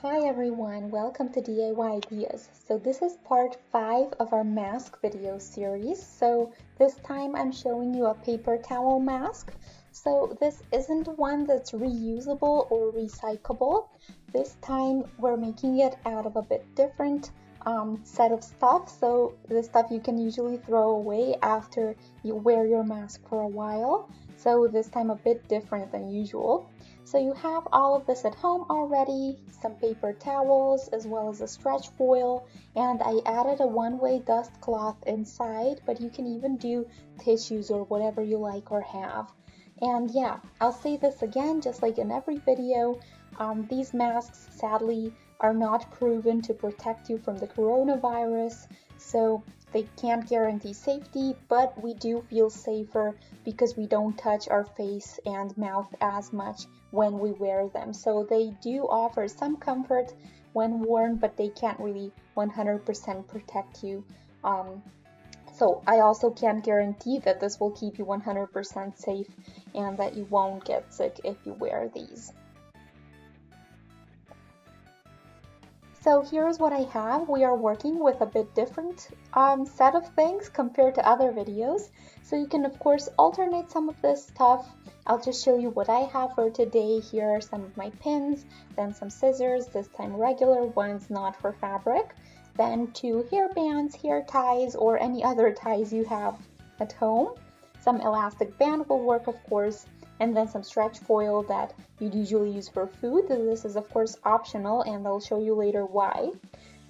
Hi everyone, welcome to DIY Ideas. So this is part 5 of our mask video series. So this time I'm showing you a paper towel mask. So this isn't one that's reusable or recyclable. This time we're making it out of a bit different set of stuff. So the stuff you can usually throw away after you wear your mask for a while. So this time a bit different than usual. So you have all of this at home already, some paper towels as well as a stretch foil, and I added a one-way dust cloth inside, but you can even do tissues or whatever you like or have. And yeah, I'll say this again, just like in every video, these masks sadly are not proven to protect you from the coronavirus, so they can't guarantee safety, but we do feel safer because we don't touch our face and mouth as much when we wear them. So they do offer some comfort when worn, but they can't really 100% protect you. So I also can't guarantee that this will keep you 100% safe and that you won't get sick if you wear these. So here's what I have. We are working with a bit different set of things compared to other videos. So you can of course alternate some of this stuff. I'll just show you what I have for today. Here are some of my pins, then some scissors, this time regular ones, not for fabric. Then 2 hair bands, hair ties, or any other ties you have at home. Some elastic band will work of course, and then some stretch foil that you'd usually use for food. This is of course optional and I'll show you later why.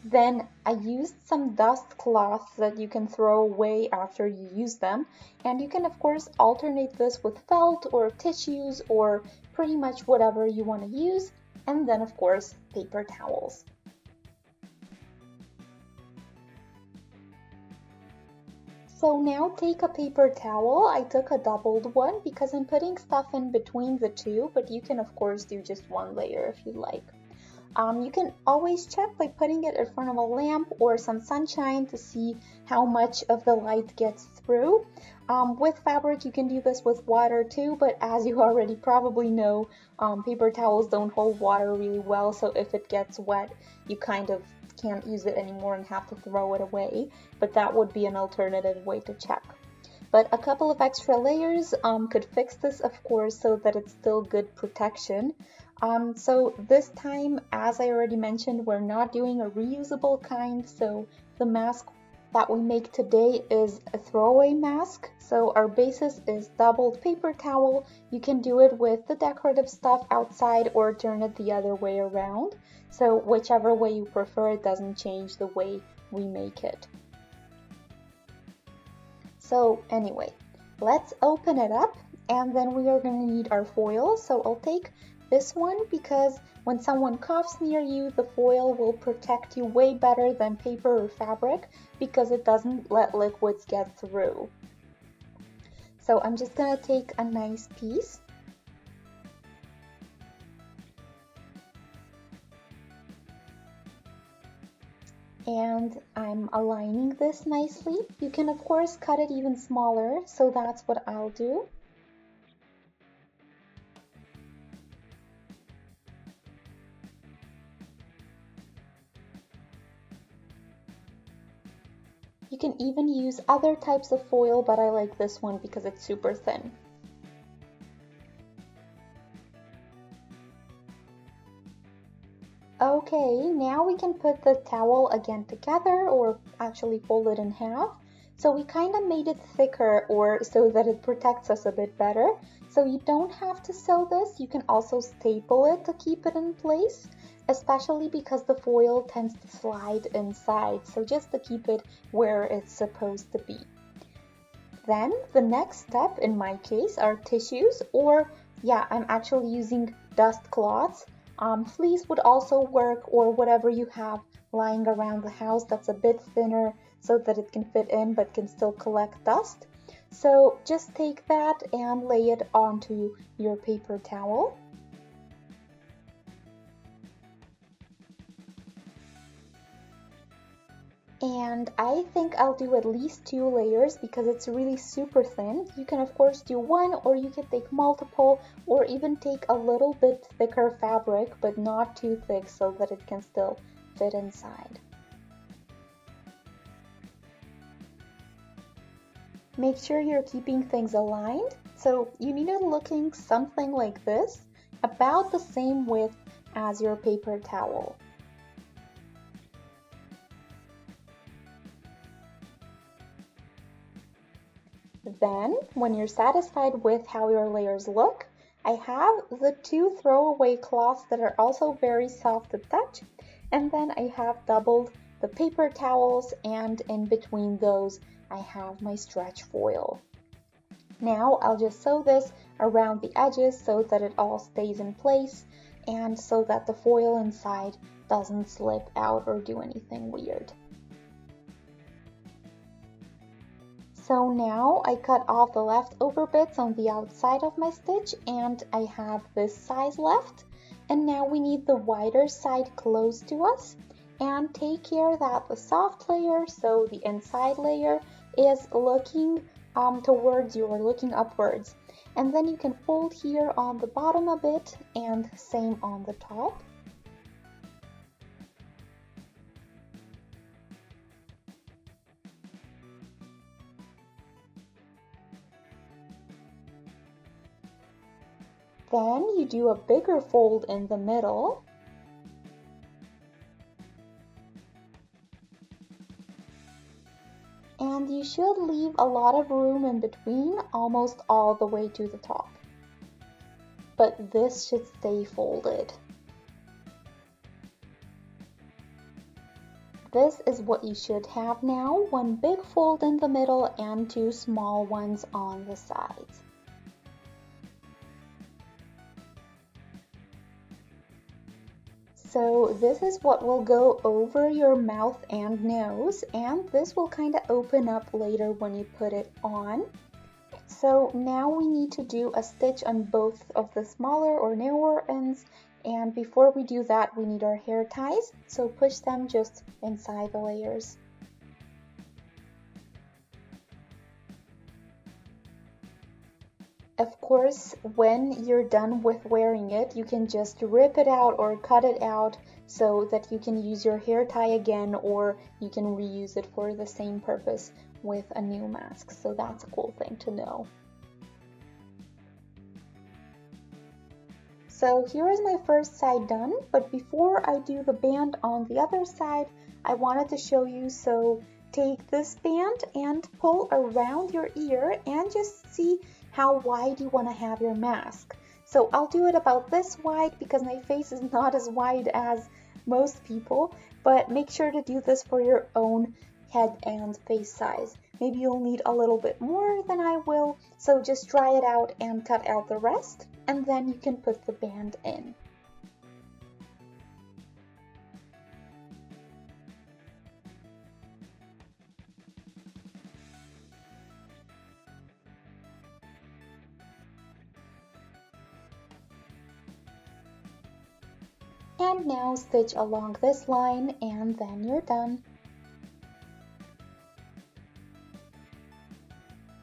Then I used some dust cloths that you can throw away after you use them, and you can of course alternate this with felt or tissues or pretty much whatever you want to use, and then of course paper towels. So now take a paper towel. I took a doubled one because I'm putting stuff in between the two, but you can of course do just one layer if you like. You can always check by putting it in front of a lamp or some sunshine to see how much of the light gets through. With fabric you can do this with water too, but as you already probably know, paper towels don't hold water really well, so if it gets wet you kind of can't use it anymore and have to throw it away, but that would be an alternative way to check. But a couple of extra layers could fix this of course so that it's still good protection. So this time, as I already mentioned, we're not doing a reusable kind, so the mask that we make today is a throwaway mask. So our basis is doubled paper towel. You can do it with the decorative stuff outside or turn it the other way around. So whichever way you prefer, it doesn't change the way we make it. So anyway, let's open it up and then we are going to need our foil. So I'll take this one because when someone coughs near you, the foil will protect you way better than paper or fabric because it doesn't let liquids get through. So I'm just going to take a nice piece. And I'm aligning this nicely. You can of course cut it even smaller, so that's what I'll do. You can even use other types of foil, but I like this one because it's super thin. Okay, now we can put the towel again together, or actually fold it in half. So we kind of made it thicker or so that it protects us a bit better. So you don't have to sew this, you can also staple it to keep it in place, especially because the foil tends to slide inside, so just to keep it where it's supposed to be. Then the next step in my case are tissues, or yeah, I'm actually using dust cloths. Fleece would also work, or whatever you have lying around the house that's a bit thinner so that it can fit in but can still collect dust. So just take that and lay it onto your paper towel. And I think I'll do at least 2 layers because it's really super thin. You can of course do one, or you can take multiple, or even take a little bit thicker fabric, but not too thick so that it can still fit inside. Make sure you're keeping things aligned. So you need it looking something like this, about the same width as your paper towel. Then, when you're satisfied with how your layers look, I have the 2 throwaway cloths that are also very soft to touch, and then I have doubled the paper towels, and in between those I have my stretch foil. Now I'll just sew this around the edges so that it all stays in place, and so that the foil inside doesn't slip out or do anything weird. So now I cut off the leftover bits on the outside of my stitch, and I have this size left. And now we need the wider side close to us, and take care that the soft layer, so the inside layer, is looking towards you or looking upwards. And then you can fold here on the bottom a bit, and same on the top. Then you do a bigger fold in the middle. And you should leave a lot of room in between, almost all the way to the top. But this should stay folded. This is what you should have now, 1 big fold in the middle and 2 small ones on the sides. So this is what will go over your mouth and nose, and this will kind of open up later when you put it on. So now we need to do a stitch on both of the smaller or narrower ends, and before we do that we need our hair ties, so push them just inside the layers. Of course, when you're done with wearing it, you can just rip it out or cut it out so that you can use your hair tie again, or you can reuse it for the same purpose with a new mask. So that's a cool thing to know. So here is my first side done, but before I do the band on the other side, I wanted to show you. So take this band and pull around your ear and just see how wide you want to have your mask. So I'll do it about this wide because my face is not as wide as most people, but make sure to do this for your own head and face size. Maybe you'll need a little bit more than I will, so just try it out and cut out the rest, and then you can put the band in. And now stitch along this line, and then you're done.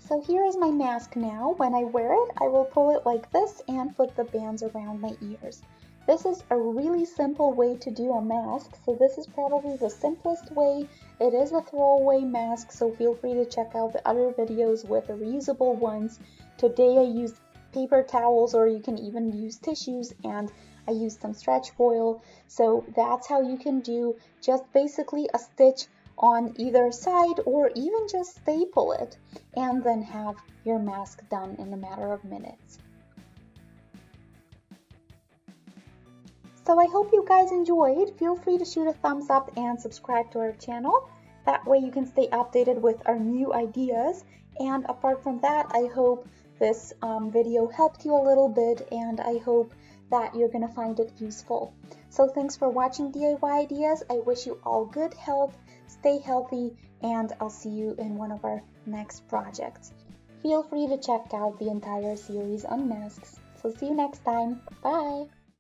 So here is my mask now. When I wear it, I will pull it like this and put the bands around my ears. This is a really simple way to do a mask, so this is probably the simplest way. It is a throwaway mask, so feel free to check out the other videos with the reusable ones. Today I used paper towels, or you can even use tissues, and I used some stretch foil. So that's how you can do just basically a stitch on either side, or even just staple it and then have your mask done in a matter of minutes. So I hope you guys enjoyed. Feel free to shoot a thumbs up and subscribe to our channel. That way you can stay updated with our new ideas. And apart from that, I hope this video helped you a little bit, and I hope that you're gonna find it useful. So thanks for watching DIY Ideas. I wish you all good health, stay healthy, and I'll see you in one of our next projects. Feel free to check out the entire series on masks. So see you next time. Bye!